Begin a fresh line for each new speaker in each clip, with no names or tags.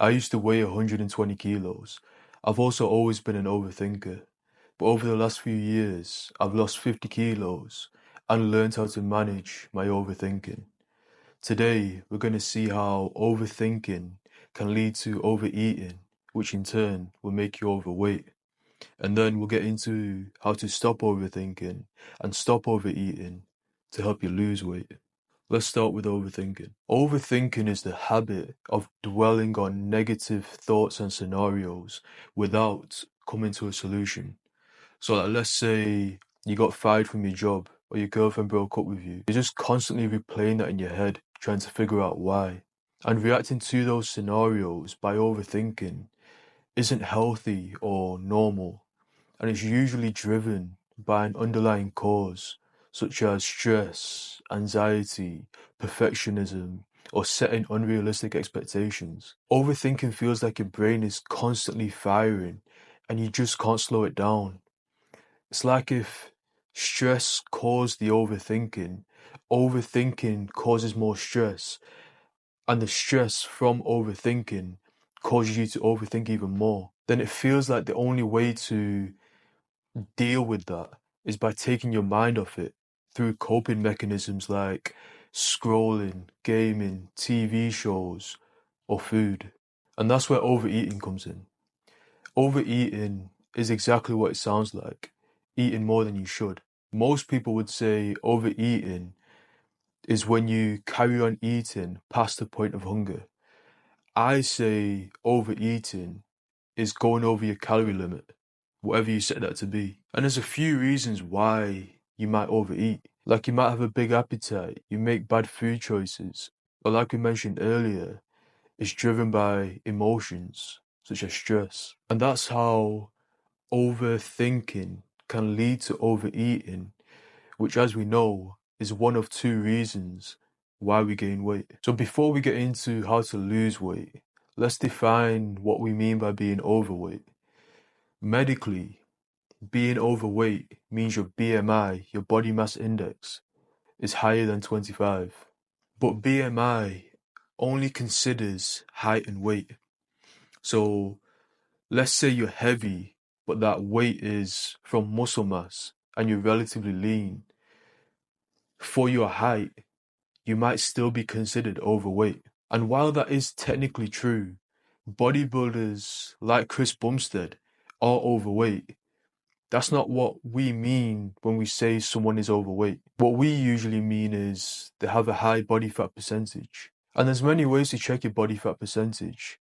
I used to weigh 120 kilos. I've also always been an overthinker. But over the last few years, I've lost 50 kilos and learned how to manage my overthinking. Today, we're going to see how overthinking can lead to overeating, which in turn will make you overweight. And then we'll get into how to stop overthinking and stop overeating to help you lose weight. Let's start with overthinking. Overthinking is the habit of dwelling on negative thoughts and scenarios without coming to a solution. So like, let's say you got fired from your job or your girlfriend broke up with you. You're just constantly replaying that in your head, trying to figure out why. And reacting to those scenarios by overthinking isn't healthy or normal, and it's usually driven by an underlying cause, such as stress, anxiety, perfectionism, or setting unrealistic expectations. Overthinking feels like your brain is constantly firing and you just can't slow it down. It's like if stress caused the overthinking, overthinking causes more stress, and the stress from overthinking causes you to overthink even more. Then it feels like the only way to deal with that is by taking your mind off it through coping mechanisms like scrolling, gaming, TV shows, or food. And that's where overeating comes in. Overeating is exactly what it sounds like, eating more than you should. Most people would say overeating is when you carry on eating past the point of hunger. I say overeating is going over your calorie limit, whatever you set that to be. And there's a few reasons why you might overeat. Like you might have a big appetite, you make bad food choices. But like we mentioned earlier, it's driven by emotions such as stress. And that's how overthinking can lead to overeating, which, as we know, is one of two reasons why we gain weight. So before we get into how to lose weight, let's define what we mean by being overweight. Medically, being overweight means your BMI, your body mass index, is higher than 25. But BMI only considers height and weight. So let's say you're heavy, but that weight is from muscle mass and you're relatively lean. For your height, you might still be considered overweight. And while that is technically true, bodybuilders like Chris Bumstead are overweight. That's not what we mean when we say someone is overweight. What we usually mean is they have a high body fat percentage. And there's many ways to check your body fat percentage.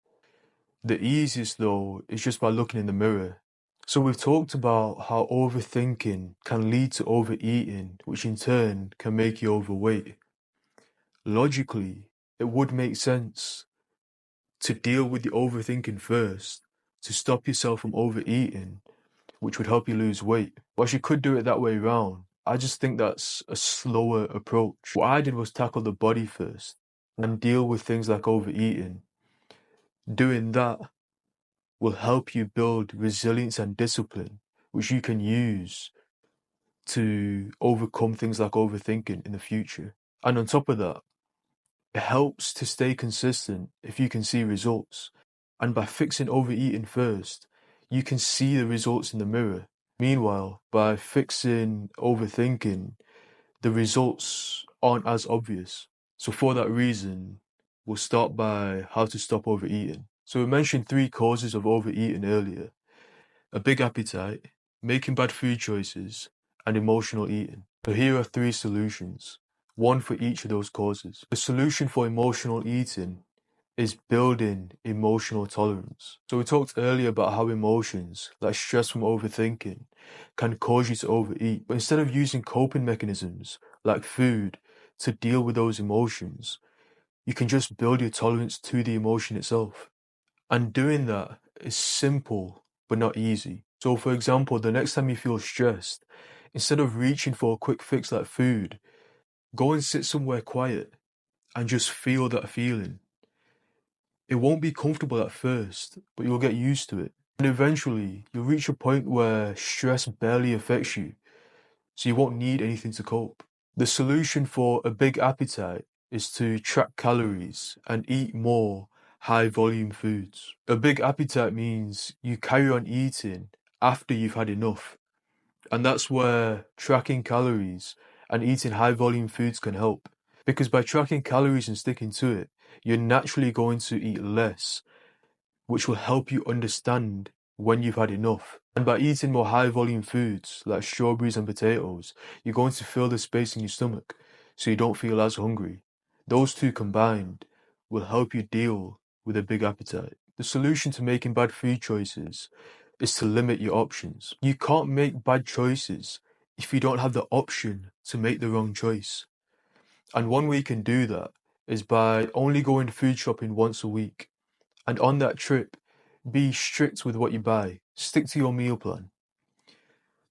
The easiest though is just by looking in the mirror. So we've talked about how overthinking can lead to overeating, which in turn can make you overweight. Logically, it would make sense to deal with the overthinking first, to stop yourself from overeating, which would help you lose weight. But you could do it that way around. I just think that's a slower approach. What I did was tackle the body first and deal with things like overeating. Doing that will help you build resilience and discipline, which you can use to overcome things like overthinking in the future. And on top of that, it helps to stay consistent if you can see results. And by fixing overeating first, you can see the results in the mirror. Meanwhile, by fixing overthinking, the results aren't as obvious. So for that reason, we'll start by how to stop overeating. So we mentioned 3 causes of overeating earlier: a big appetite, making bad food choices, and emotional eating. So here are 3 solutions, one for each of those causes. The solution for emotional eating is building emotional tolerance. So we talked earlier about how emotions, like stress from overthinking, can cause you to overeat. But instead of using coping mechanisms like food to deal with those emotions, you can just build your tolerance to the emotion itself. And doing that is simple, but not easy. So for example, the next time you feel stressed, instead of reaching for a quick fix like food, go and sit somewhere quiet and just feel that feeling. It won't be comfortable at first, but you'll get used to it. And eventually, you'll reach a point where stress barely affects you, so you won't need anything to cope. The solution for a big appetite is to track calories and eat more high volume foods. A big appetite means you carry on eating after you've had enough. And that's where tracking calories and eating high volume foods can help. Because by tracking calories and sticking to it, you're naturally going to eat less, which will help you understand when you've had enough. And by eating more high volume foods like strawberries and potatoes, you're going to fill the space in your stomach so you don't feel as hungry. Those two combined will help you deal with a big appetite. The solution to making bad food choices is to limit your options. You can't make bad choices if you don't have the option to make the wrong choice. And one way you can do that is by only going food shopping once a week. And on that trip, be strict with what you buy. Stick to your meal plan.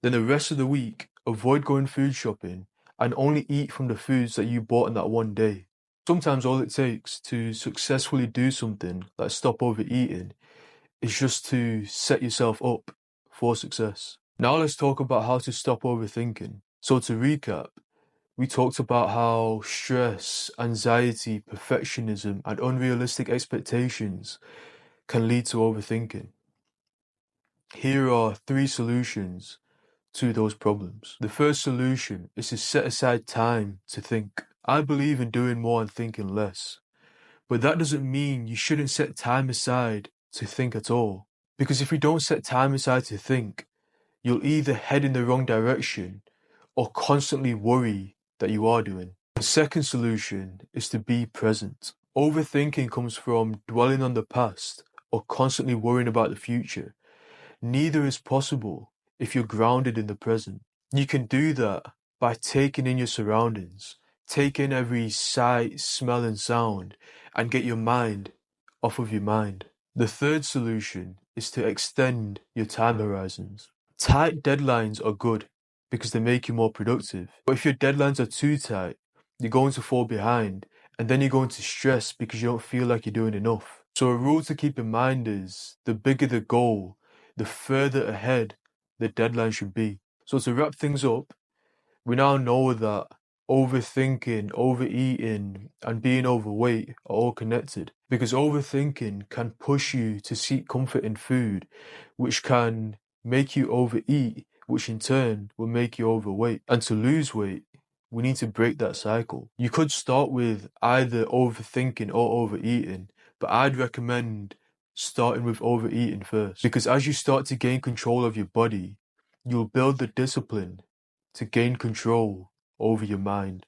Then the rest of the week, avoid going food shopping and only eat from the foods that you bought in that one day. Sometimes all it takes to successfully do something like stop overeating is just to set yourself up for success. Now let's talk about how to stop overthinking. So to recap, we talked about how stress, anxiety, perfectionism, and unrealistic expectations can lead to overthinking. Here are 3 solutions to those problems. The first solution is to set aside time to think. I believe in doing more and thinking less, but that doesn't mean you shouldn't set time aside to think at all. Because if you don't set time aside to think, you'll either head in the wrong direction or constantly worry that you are doing. The second solution is to be present. Overthinking comes from dwelling on the past or constantly worrying about the future. Neither is possible if you're grounded in the present. You can do that by taking in your surroundings, take in every sight, smell, and sound, and get your mind off of your mind. The third solution is to extend your time horizons. Tight deadlines are good because they make you more productive. But if your deadlines are too tight, you're going to fall behind, and then you're going to stress because you don't feel like you're doing enough. So a rule to keep in mind is the bigger the goal, the further ahead the deadline should be. So to wrap things up, we now know that overthinking, overeating, and being overweight are all connected. Because overthinking can push you to seek comfort in food, which can make you overeat, which in turn will make you overweight. And to lose weight, we need to break that cycle. You could start with either overthinking or overeating, but I'd recommend starting with overeating first. Because as you start to gain control of your body, you'll build the discipline to gain control over your mind.